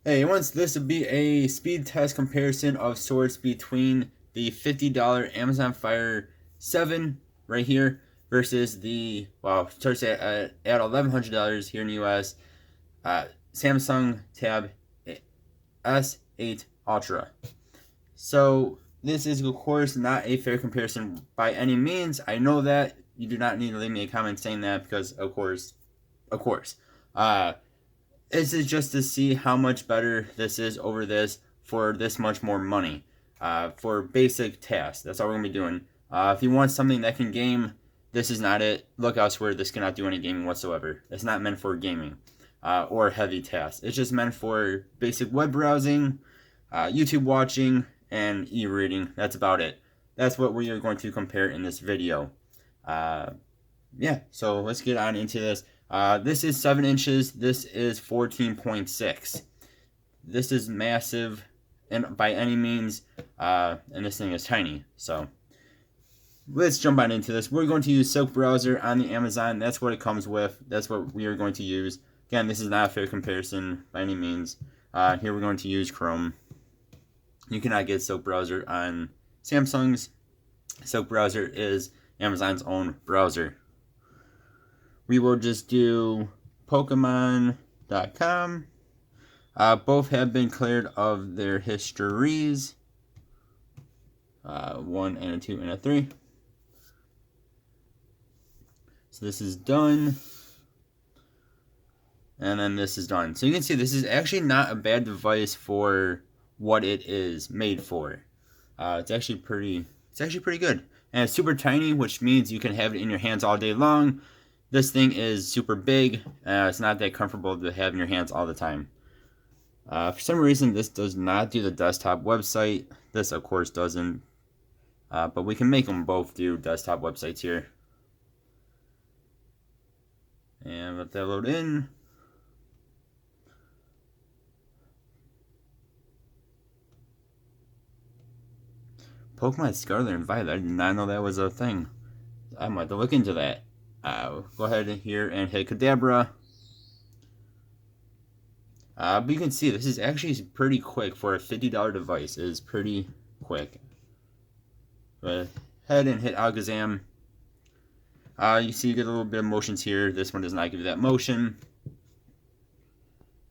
Hey, once this would be a speed test comparison of sorts between the $50 Amazon Fire 7 right here versus the, well, starts at $1,100 here in the US, Samsung Tab S8 Ultra. So this is of course not a fair comparison by any means. I know that. You do not need to leave me a comment saying that because of course. Uh, this is just to see how much better this is over this for this much more money. For basic tasks, that's all we're gonna be doing. If you want something that can game, this is not it. Look elsewhere. This cannot do any gaming whatsoever. It's not meant for gaming or heavy tasks. It's just meant for basic web browsing, YouTube watching, and e-reading. That's about it. That's what we are going to compare in this video. Uh, yeah, so let's get on into this. This is 7 inches. This is 14.6. This is massive, and by any means, and this thing is tiny. So let's jump on into this. We're going to use Silk Browser on the Amazon. That's what it comes with. That's what we are going to use. Again, this is not a fair comparison by any means. Here we're going to use Chrome. You cannot get Silk Browser on Samsung's. Silk Browser is Amazon's own browser. We will just do Pokemon.com. Both have been cleared of their histories. 1 and a 2 and a 3. So this is done. And then this is done. So you can see this is actually not a bad device for what it is made for. It's actually pretty good. And it's super tiny, which means you can have it in your hands all day long. This thing is super big. It's not that comfortable to have in your hands all the time. For some reason, this does not do the desktop website. This, of course, doesn't. But we can make them both do desktop websites here. And let that load in. Pokemon Scarlet and Violet. I did not know that was a thing. I might have to look into that. Go ahead here and hit Kadabra. But you can see this is actually pretty quick for a $50 device. It is pretty quick. Go ahead and hit Alakazam. You see you get a little bit of motions here. This one does not give you that motion.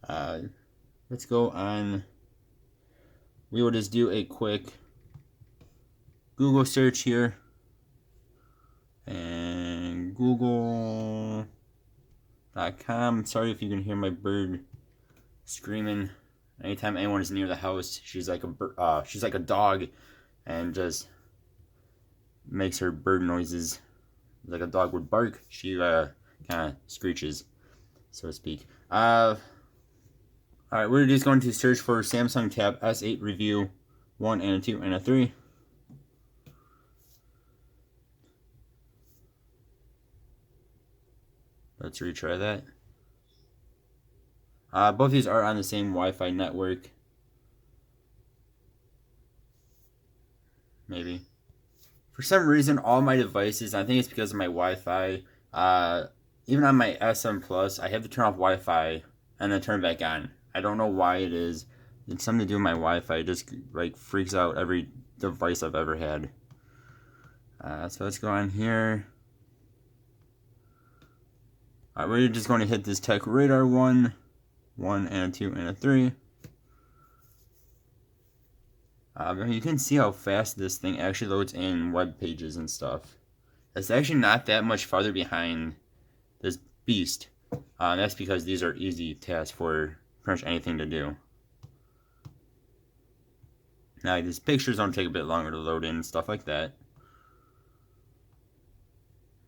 Let's go on. We will just do a quick Google search here. And Google.com. Sorry if you can hear my bird screaming. Anytime anyone is near the house, she's like a dog, and just makes her bird noises. Like a dog would bark, she kind of screeches, so to speak. Alright, we're just going to search for Samsung Tab S8 review 1 and a 2 and a 3. Let's retry that. Both these are on the same Wi-Fi network. Maybe. For some reason, all my devices, I think it's because of my Wi-Fi, even on my SM Plus, I have to turn off Wi-Fi and then turn it back on. I don't know why it is. It's something to do with my Wi-Fi. It just like freaks out every device I've ever had. So let's go on here. Alright, we're just going to hit this Tech Radar 1 and a 2 and a 3. You can see how fast this thing actually loads in web pages and stuff. It's actually not that much farther behind this beast. That's because these are easy tasks for pretty much anything to do. Now, these pictures don't take a bit longer to load in and stuff like that.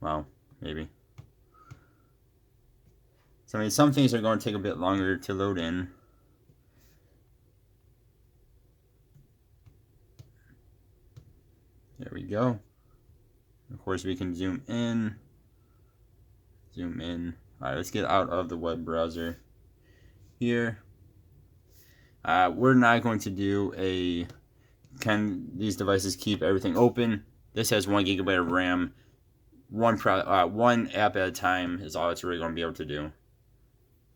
Well, maybe. So, I mean, some things are going to take a bit longer to load in. There we go. Of course, we can zoom in. Zoom in. Alright, let's get out of the web browser here. We're not going to do a can these devices keep everything open. This has 1 gigabyte of RAM. One app at a time is all it's really going to be able to do.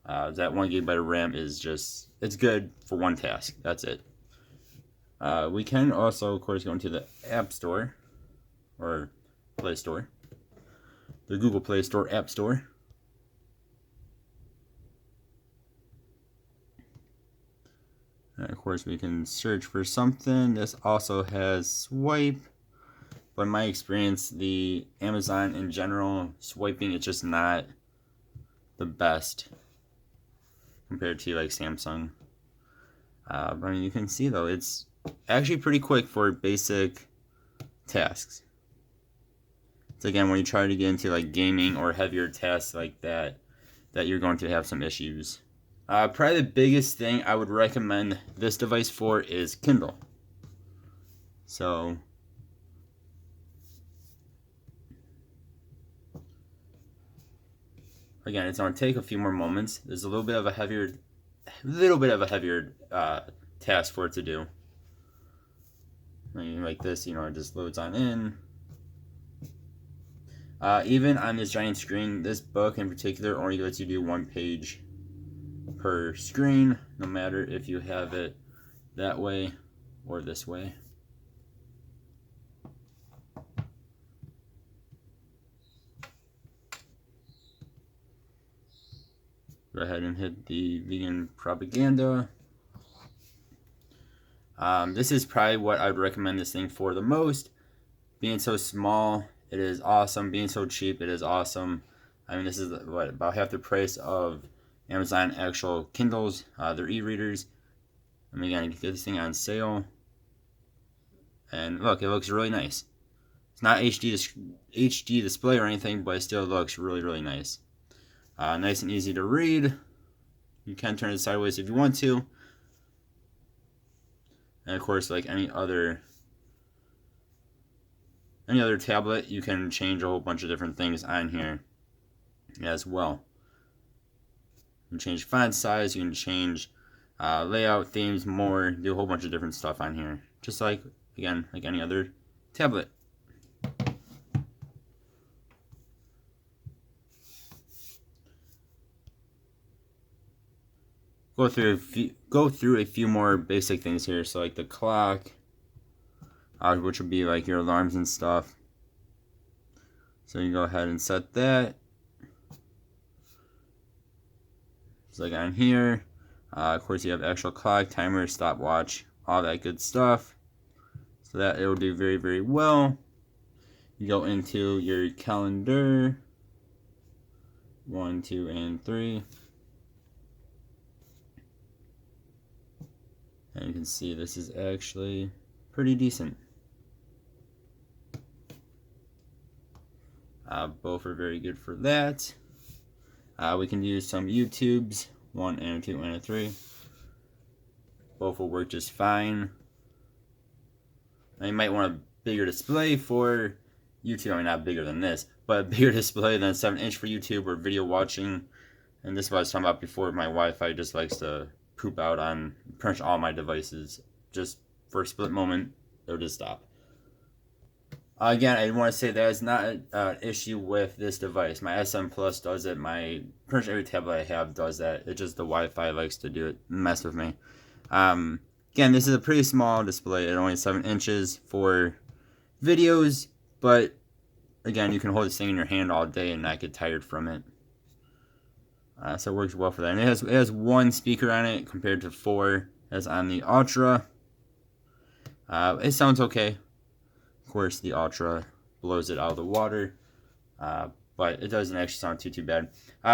That 1 GB of RAM is just, it's good for one task. That's it. We can also, of course, go into the App Store or Play Store, the Google Play Store, App Store. And of course, we can search for something. This also has swipe, but in my experience, the Amazon in general, swiping is just not the best compared to like Samsung. But I mean, you can see though, it's actually pretty quick for basic tasks. So again, when you try to get into like gaming or heavier tasks like that you're going to have some issues. Probably the biggest thing I would recommend this device for is Kindle. So again, it's going to take a few more moments. There's a little bit of a heavier task for it to do. Like this, you know, it just loads on in. Even on this giant screen, this book in particular only lets you do 1 page per screen, no matter if you have it that way or this way. Go ahead and hit the vegan propaganda. This is probably what I would recommend this thing for the most. Being so small, it is awesome. Being so cheap, it is awesome. I mean, this is what, about half the price of Amazon actual Kindles, their e-readers. I mean, again, you can get this thing on sale. And look, it looks really nice. It's not HD display or anything, but it still looks really, really nice. Nice and easy to read. You can turn it sideways if you want to. And of course, like any other tablet, you can change a whole bunch of different things on here as well. You can change font size, you can change layout, themes, more, do a whole bunch of different stuff on here. Just like, again, like any other tablet. Go through a few more basic things here. So like the clock, which would be like your alarms and stuff. So you go ahead and set that. Just like on here. Of course, you have actual clock, timer, stopwatch, all that good stuff. So that it will do very, very well. You go into your calendar. 1, 2, and 3. And you can see this is actually pretty decent. Both are very good for that. We can use some YouTubes, 1 and 2 and 3. Both will work just fine. Now you might want a bigger display for YouTube. I mean, not bigger than this, but a bigger display than 7-inch for YouTube or video watching. And this is what I was talking about before. My Wi-Fi just likes to poop out on pretty much all my devices. Just for a split moment, it'll just stop. Again, I want to say that is not an issue with this device. My S7 Plus does it. My pretty much every tablet I have does that. It's just the Wi-Fi likes to do it, mess with me. Again, this is a pretty small display. It's only 7 inches for videos, but again, you can hold this thing in your hand all day and not get tired from it. So it works well for that. And it has 1 speaker on it compared to 4 as on the Ultra. It sounds okay. Of course, the Ultra blows it out of the water, but it doesn't actually sound too bad.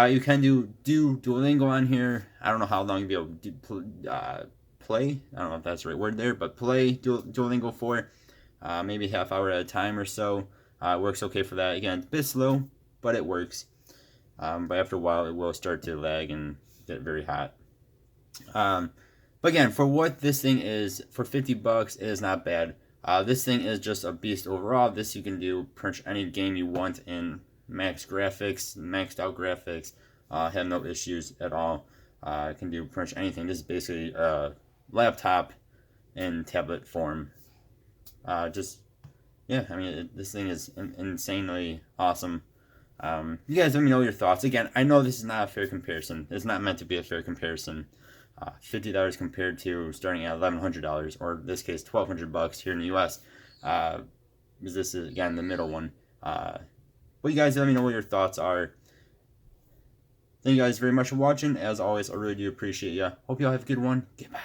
You can do Duolingo on here. I don't know how long you'll be able to play. I don't know if that's the right word there, but play Duolingo for maybe half hour at a time or so. It works okay for that. Again, it's a bit slow, but it works. But after a while, it will start to lag and get very hot. But again, for what this thing is, for $50, it is not bad. This thing is just a beast overall. This you can do pretty much any game you want in max graphics, maxed out graphics. Have no issues at all. It can do pretty much anything. This is basically a laptop in tablet form. Yeah, I mean, this thing is insanely awesome. You guys let me know your thoughts. Again, I know this is not a fair comparison. It's not meant to be a fair comparison. $50 compared to starting at $1,100, or in this case, $1,200 here in the U.S. Because this is again the middle one. But you guys let me know what your thoughts are. Thank you guys very much for watching. As always, I really do appreciate you. Hope you all have a good one. Goodbye.